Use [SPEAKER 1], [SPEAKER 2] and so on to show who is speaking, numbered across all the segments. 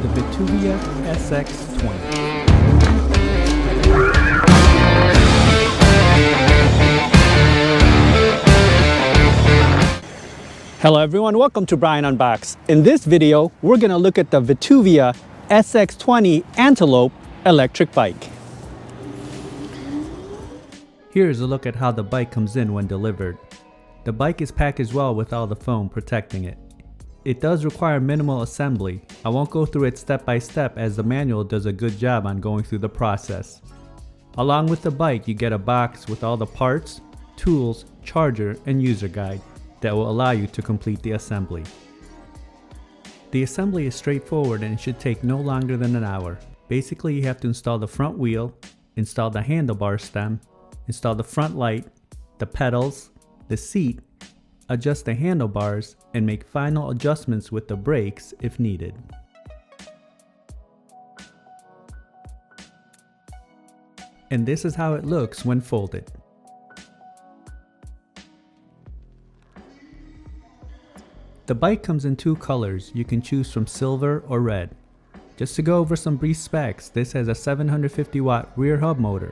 [SPEAKER 1] the VTUVIA SX20. Hello everyone, welcome to Brian Unboxed. In this video, we're going to look at the VTUVIA SX20 Antelope electric bike. Here's a look at how the bike comes in when delivered. The bike is packaged well with all the foam protecting it. It does require minimal assembly. I won't go through it step by step as the manual does a good job on going through the process. Along with the bike, you get a box with all the parts, tools, charger, and user guide that will allow you to complete the assembly. The assembly is straightforward and it should take no longer than an hour. Basically, you have to install the front wheel, install the handlebar stem, install the front light, the pedals, the seat, adjust the handlebars, and make final adjustments with the brakes if needed. And this is how it looks when folded. The bike comes in two colors. You can choose from silver or red. Just to go over some brief specs, this has a 750 watt rear hub motor,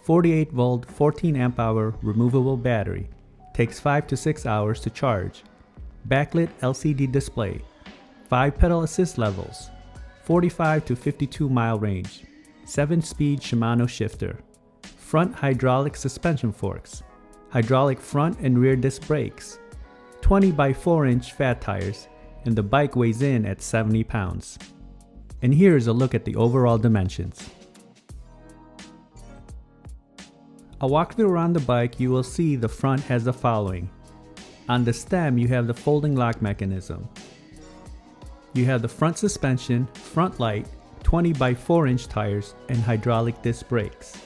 [SPEAKER 1] 48 volt 14 amp hour removable battery, takes 5 to 6 hours to charge, backlit LCD display, 5 pedal assist levels, 45 to 52 mile range, 7-speed Shimano shifter, front hydraulic suspension forks, hydraulic front and rear disc brakes, 20 by 4 inch fat tires, and the bike weighs in at 70 pounds. And here is a look at the overall dimensions. A walkthrough around the bike, you will see the front has the following. On the stem, you have the folding lock mechanism. You have the front suspension, front light, 20 by 4 inch tires, and hydraulic disc brakes.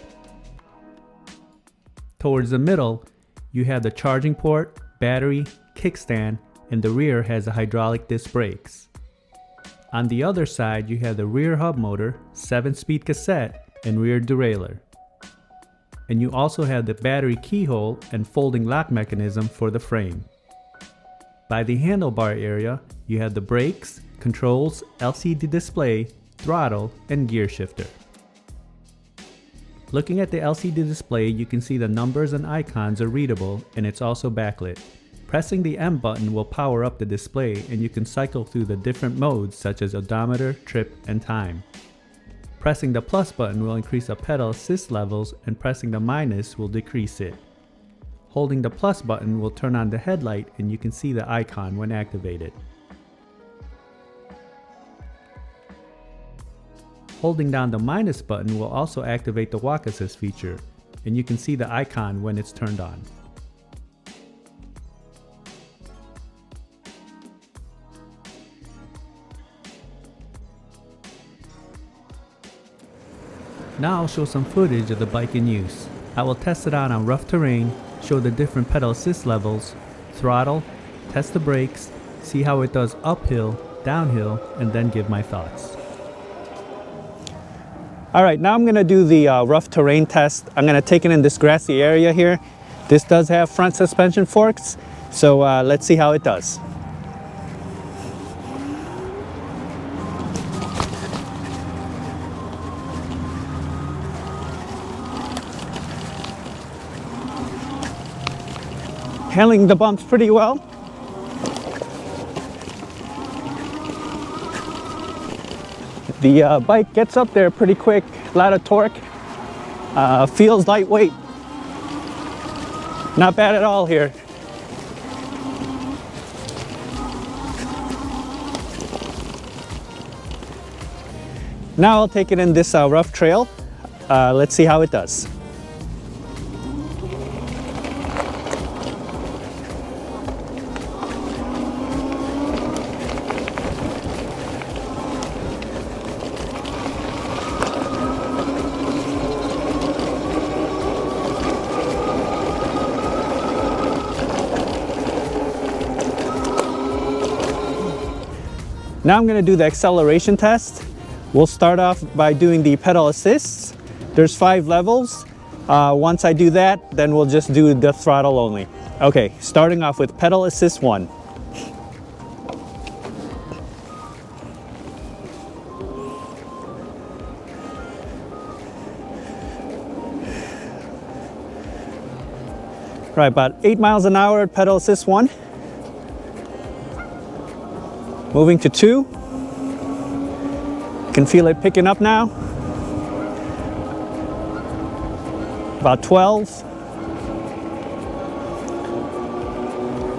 [SPEAKER 1] Towards the middle, you have the charging port, battery, kickstand, and the rear has the hydraulic disc brakes. On the other side, you have the rear hub motor, 7-speed cassette, and rear derailleur. And you also have the battery keyhole and folding lock mechanism for the frame. By the handlebar area, you have the brakes, controls, LCD display, throttle, and gear shifter. Looking at the LCD display, you can see the numbers and icons are readable, and it's also backlit. Pressing the M button will power up the display, and you can cycle through the different modes such as odometer, trip, and time. Pressing the plus button will increase the pedal assist levels, and pressing the minus will decrease it. Holding the plus button will turn on the headlight, and you can see the icon when activated. Holding down the minus button will also activate the walk assist feature, and you can see the icon when it's turned on. Now I'll show some footage of the bike in use. I will test it out on rough terrain, show the different pedal assist levels, throttle, test the brakes, see how it does uphill, downhill, and then give my thoughts. Alright, now I'm going to do the rough terrain test. I'm going to take it in this grassy area here. This does have front suspension forks, so let's see how it does. Handling the bumps pretty well. The bike gets up there pretty quick, a lot of torque, feels lightweight. Not bad at all here. Now I'll take it in this rough trail. Let's see how it does. Now I'm going to do the acceleration test. We'll start off by doing the pedal assists. There's 5 levels. Once I do that, then we'll just do the throttle only. Okay, starting off with pedal assist 1.
[SPEAKER 2] Right, about 8 miles an hour at pedal assist 1. Moving to 2. Can feel it picking up now. About 12.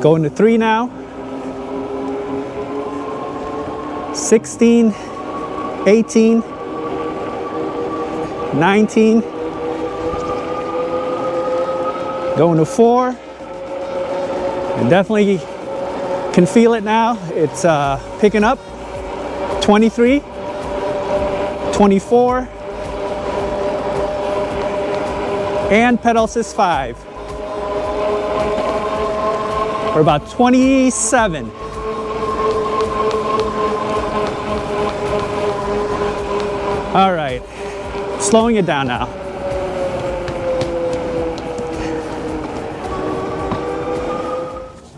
[SPEAKER 2] Going to 3 now. 16, 18, 19. Going to 4. And definitely can feel it now. It's picking up. 23, 24, and pedal assist 5. We're about 27. All right, slowing it down now.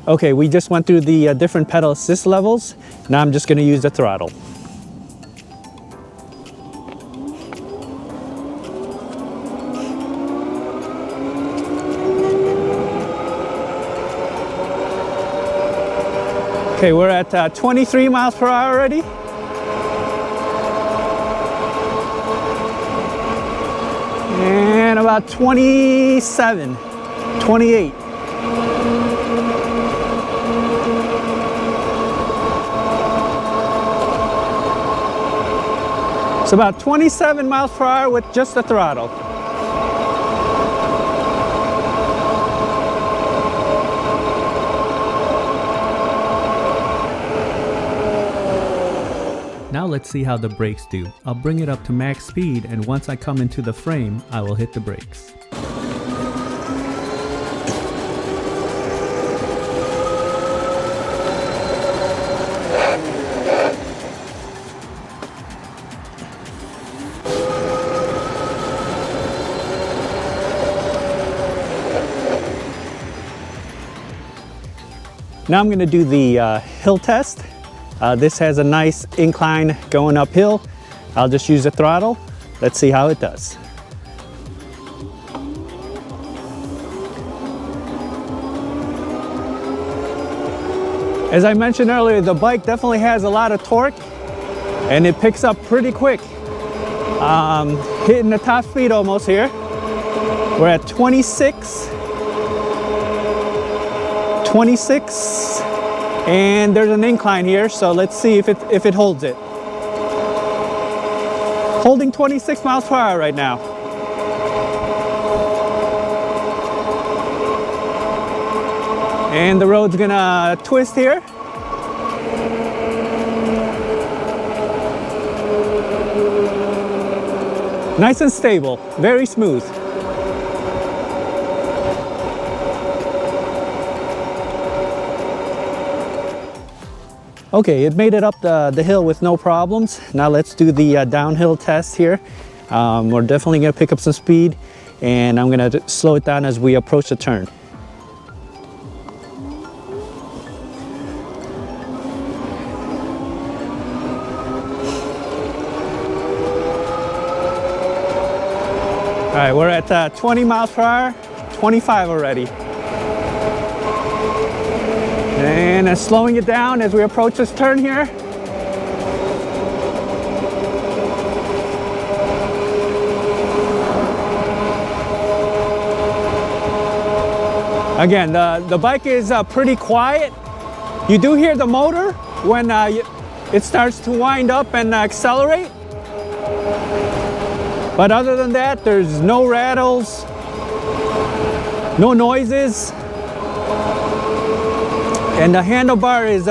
[SPEAKER 2] Okay, we just went through the different pedal assist levels. Now I'm just going to use the throttle. Okay, we're at 23 miles per hour already. And about 27, 28. It's about 27 miles per hour with just the throttle.
[SPEAKER 1] Now let's see how the brakes do. I'll bring it up to max speed, and once I come into the frame, I will hit the brakes.
[SPEAKER 2] Now I'm going to do the hill test. This has a nice incline going uphill. I'll just use the throttle. Let's see how it does. As I mentioned earlier, the bike definitely has a lot of torque and it picks up pretty quick. Hitting the top speed almost here. We're at 26, and there's an incline here, so let's see if it holds it. Holding 26 miles per hour right now. And the road's gonna twist here. Nice and stable, very smooth. Okay, it made it up the hill with no problems. Now let's do the downhill test here. We're definitely gonna pick up some speed, and I'm gonna slow it down as we approach the turn. All right, we're at 20 miles per hour, 25 already. And slowing it down as we approach this turn here. Again, the bike is pretty quiet. You do hear the motor when it starts to wind up and accelerate. But other than that, there's no rattles, no noises. And the handlebar is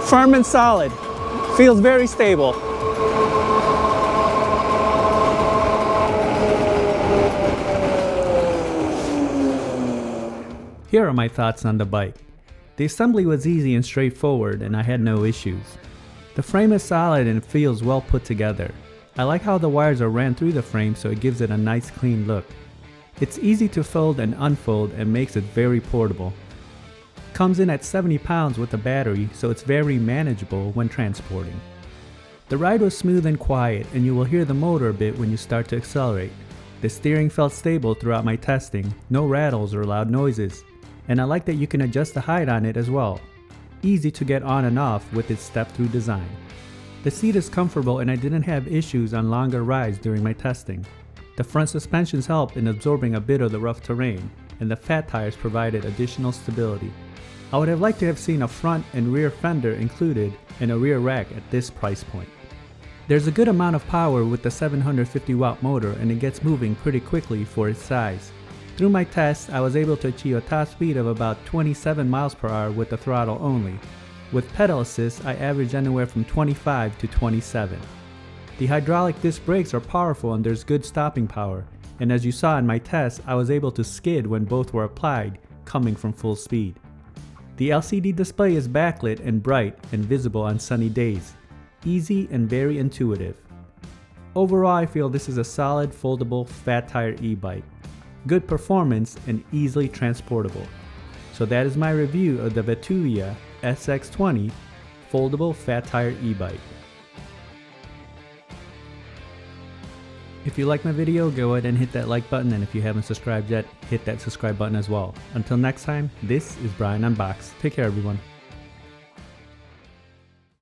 [SPEAKER 2] firm and solid. Feels very stable.
[SPEAKER 1] Here are my thoughts on the bike. The assembly was easy and straightforward, and I had no issues. The frame is solid and it feels well put together. I like how the wires are ran through the frame, so it gives it a nice clean look. It's easy to fold and unfold and makes it very portable. Comes in at 70 pounds with a battery, so it's very manageable when transporting. The ride was smooth and quiet, and you will hear the motor a bit when you start to accelerate. The steering felt stable throughout my testing, no rattles or loud noises, and I like that you can adjust the height on it as well. Easy to get on and off with its step-through design. The seat is comfortable and I didn't have issues on longer rides during my testing. The front suspensions helped in absorbing a bit of the rough terrain, and the fat tires provided additional stability. I would have liked to have seen a front and rear fender included and a rear rack at this price point. There's a good amount of power with the 750 watt motor and it gets moving pretty quickly for its size. Through my test, I was able to achieve a top speed of about 27 miles per hour with the throttle only. With pedal assist, I averaged anywhere from 25 to 27. The hydraulic disc brakes are powerful and there's good stopping power, and as you saw in my test, I was able to skid when both were applied, coming from full speed. The LCD display is backlit and bright and visible on sunny days. Easy and very intuitive. Overall, I feel this is a solid foldable fat tire e-bike. Good performance and easily transportable. So that is my review of the VTUVIA SX20 foldable fat tire e-bike. If you like my video, go ahead and hit that like button, and if you haven't subscribed yet, hit that subscribe button as well. Until next time, this is Brian Unboxed. Take care everyone.